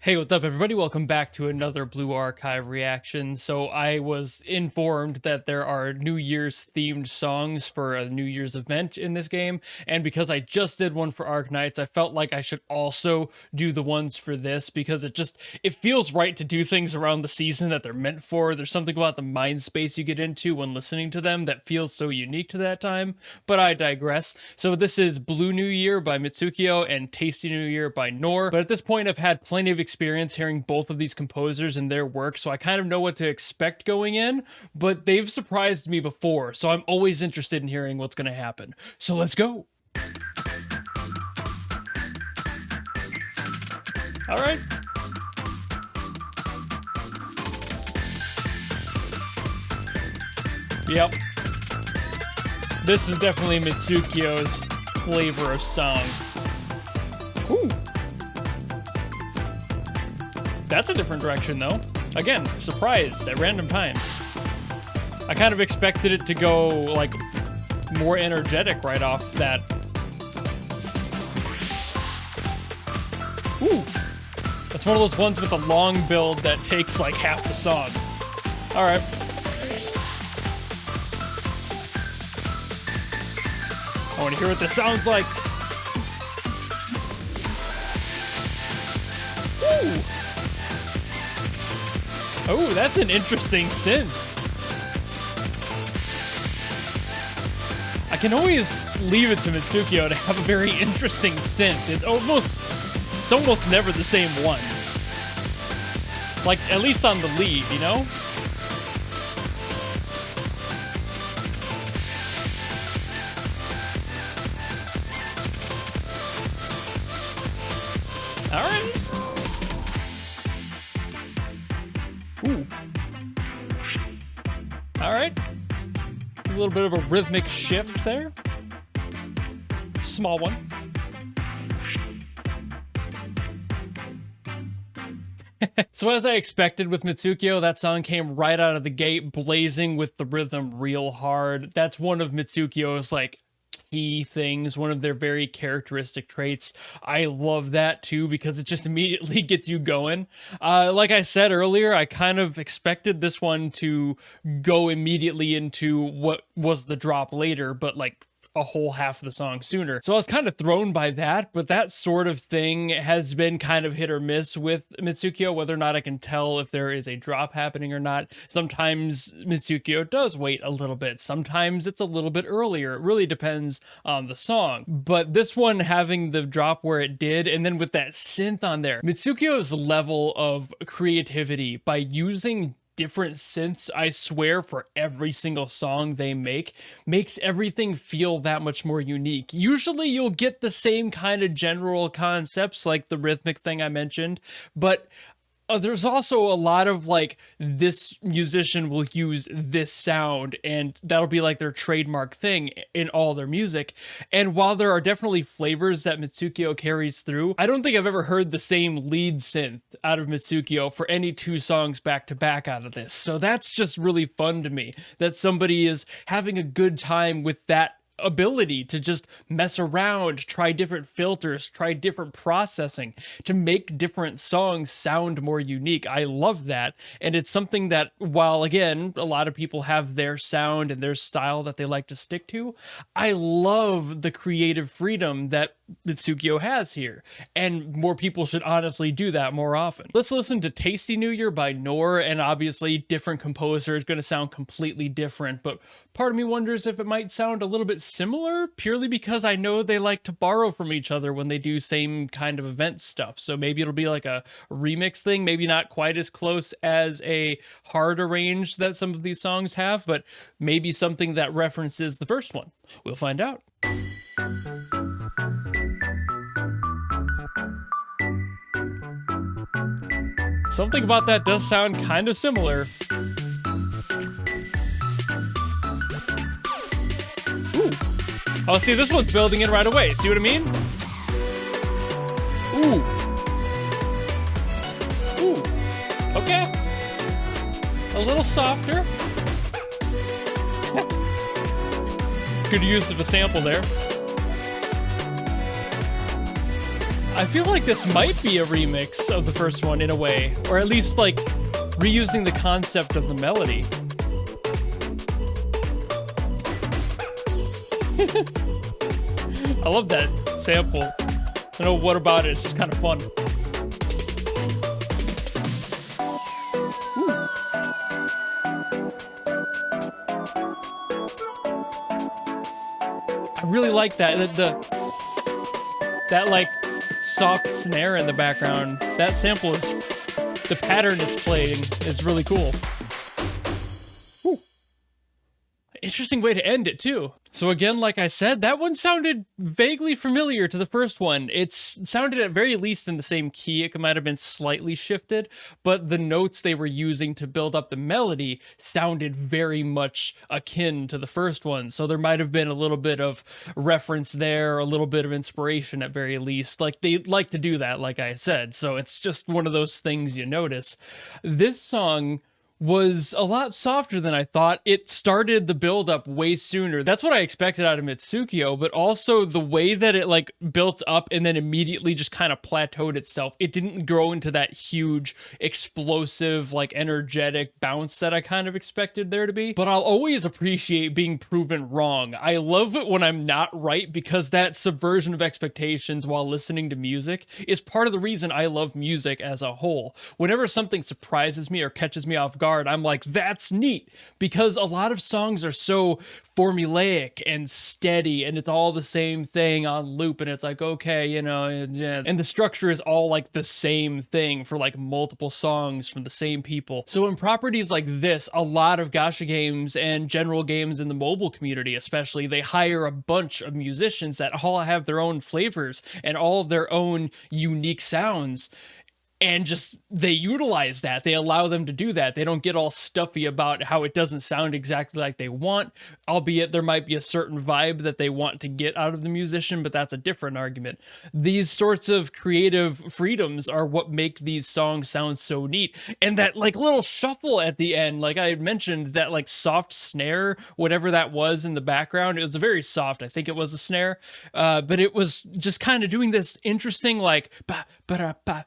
Hey, what's up, everybody? Welcome back to another Blue Archive reaction. So, I was informed that there are New Year's themed songs for a New Year's event in this game, and because I just did one for Arknights, I felt like I should also do the ones for this because it feels right to do things around the season that they're meant for. There's something about the mind space you get into when listening to them that feels so unique to that time, but I digress. So, this is Blue New Year by Mitsukiyo and Tasty New Year by Nor, but at this point, I've had plenty of experience hearing both of these composers and their work, so I kind of know what to expect going in, but they've surprised me before, so I'm always interested in hearing what's going to happen. So let's go. All right. Yep. This is definitely Mitsukiyo's flavor of song. Ooh. That's a different direction, though. Again, surprised at random times. I kind of expected it to go, like, more energetic right off that. Ooh. That's one of those ones with a long build that takes, like, half the song. Alright. I want to hear what this sounds like. Ooh. Oh, that's an interesting synth. I can always leave it to Mitsukiyo to have a very interesting synth. It's almost never the same one. Like, at least on the lead, you know? All right. Ooh. All right. A little bit of a rhythmic shift there. Small one. So as I expected with Mitsukiyo, that song came right out of the gate, blazing with the rhythm real hard. That's one of Mitsukiyo's, like, key things, one of their very characteristic traits. I love that too because it just immediately gets you going. Like I said earlier, I kind of expected this one to go immediately into what was the drop later, but like a whole half of the song sooner. So I was kind of thrown by that, but that sort of thing has been kind of hit or miss with Mitsukiyo, whether or not I can tell if there is a drop happening or not. Sometimes Mitsukiyo does wait a little bit. Sometimes it's a little bit earlier. It really depends on the song. But this one having the drop where it did, and then with that synth on there, Mitsukiyo's level of creativity by using different synths, I swear, for every single song they make, makes everything feel that much more unique. Usually you'll get the same kind of general concepts like the rhythmic thing I mentioned, but there's also a lot of, like, this musician will use this sound and that'll be like their trademark thing in all their music. And while there are definitely flavors that Mitsukiyo carries through, I don't think I've ever heard the same lead synth out of Mitsukiyo for any two songs back to back out of this. So that's just really fun to me, that somebody is having a good time with that ability to just mess around, try different filters, try different processing to make different songs sound more unique. I love that. And it's something that, while again, a lot of people have their sound and their style that they like to stick to, I love the creative freedom that Mitsukiyo has here. And more people should honestly do that more often. Let's listen to Tasty New Year by Nor, and obviously different composer is going to sound completely different, but part of me wonders if it might sound a little bit similar, purely because I know they like to borrow from each other when they do same kind of event stuff. So maybe it'll be like a remix thing, maybe not quite as close as a hard arrange that some of these songs have, but maybe something that references the first one. We'll find out. Something about that does sound kind of similar. Ooh. Oh, see, this one's building in right away. See what I mean? Ooh. Ooh. Okay. A little softer. Good use of a sample there. I feel like this might be a remix of the first one in a way, or at least like reusing the concept of the melody. I love that sample. I don't know what about it, it's just kind of fun. I really like that. That like soft snare in the background. That sample is, the pattern it's playing is really cool. Whew. Interesting way to end it too. So again, like I said, that one sounded vaguely familiar to the first one. It sounded at very least in the same key. It might have been slightly shifted, but the notes they were using to build up the melody sounded very much akin to the first one. So there might have been a little bit of reference there, a little bit of inspiration at very least. Like they like to do that, like I said. So it's just one of those things you notice. This song was a lot softer than I thought. It started the build up way sooner. That's what I expected out of Mitsukiyo, but also the way that it like built up and then immediately just kind of plateaued itself. It didn't grow into that huge, explosive, like energetic bounce that I kind of expected there to be. But I'll always appreciate being proven wrong. I love it when I'm not right, because that subversion of expectations while listening to music is part of the reason I love music as a whole. Whenever something surprises me or catches me off guard, I'm like, that's neat, because a lot of songs are so formulaic and steady and it's all the same thing on loop, and it's like, okay, you know, and the structure is all like the same thing for like multiple songs from the same people. So in properties like this, a lot of gacha games and general games in the mobile community especially, they hire a bunch of musicians that all have their own flavors and all of their own unique sounds. And just, they utilize that. They allow them to do that. They don't get all stuffy about how it doesn't sound exactly like they want, albeit there might be a certain vibe that they want to get out of the musician, but that's a different argument. These sorts of creative freedoms are what make these songs sound so neat. And that like little shuffle at the end, like I mentioned, that like soft snare, whatever that was in the background, it was a very soft, I think it was a snare, but it was just kind of doing this interesting like ba ba ba.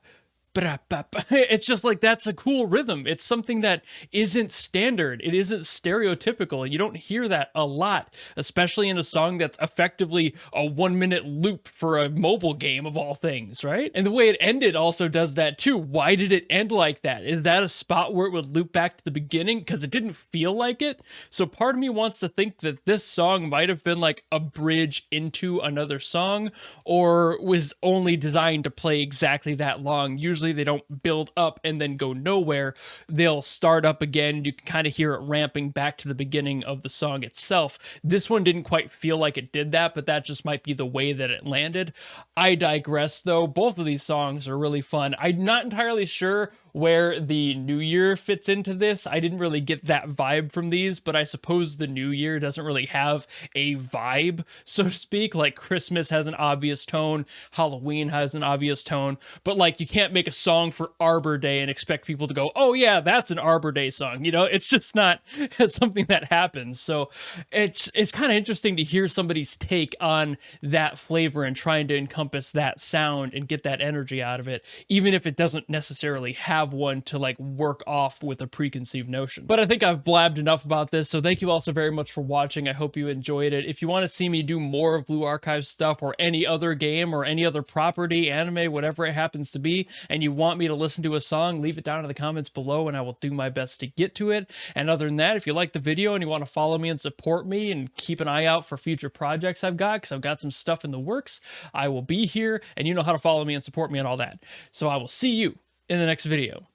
It's just like, that's a cool rhythm. It's something that isn't standard. It isn't stereotypical. You don't hear that a lot, especially in a song that's effectively a 1-minute loop for a mobile game of all things, right? And the way it ended also does that too. Why did it end like that? Is that a spot where it would loop back to the beginning because it didn't feel like it? So part of me wants to think that this song might have been like a bridge into another song, or was only designed to play exactly that long. Usually they don't build up and then go nowhere. They'll start up again. You can kind of hear it ramping back to the beginning of the song itself. This one didn't quite feel like it did that, but that just might be the way that it landed. I digress though. Both of these songs are really fun. I'm not entirely sure where the New Year fits into this. I didn't really get that vibe from these, but I suppose the New Year doesn't really have a vibe, so to speak. Like Christmas has an obvious tone, Halloween has an obvious tone, but like you can't make a song for Arbor Day and expect people to go, oh yeah, that's an Arbor Day song. You know, it's just not something that happens. So it's kind of interesting to hear somebody's take on that flavor and trying to encompass that sound and get that energy out of it, even if it doesn't necessarily have one to like work off with a preconceived notion. But I think I've blabbed enough about this, so thank you all so very much for watching. I hope you enjoyed it. If you want to see me do more of Blue Archive stuff, or any other game or any other property, anime, whatever it happens to be, and you want me to listen to a song, leave it down in the comments below and I will do my best to get to it. And other than that, if you like the video and you want to follow me and support me and keep an eye out for future projects I've got, because I've got some stuff in the works, I will be here, and you know how to follow me and support me and all that. So I will see you in the next video.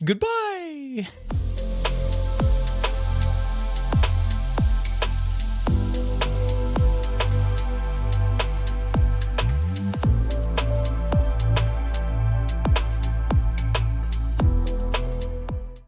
Goodbye!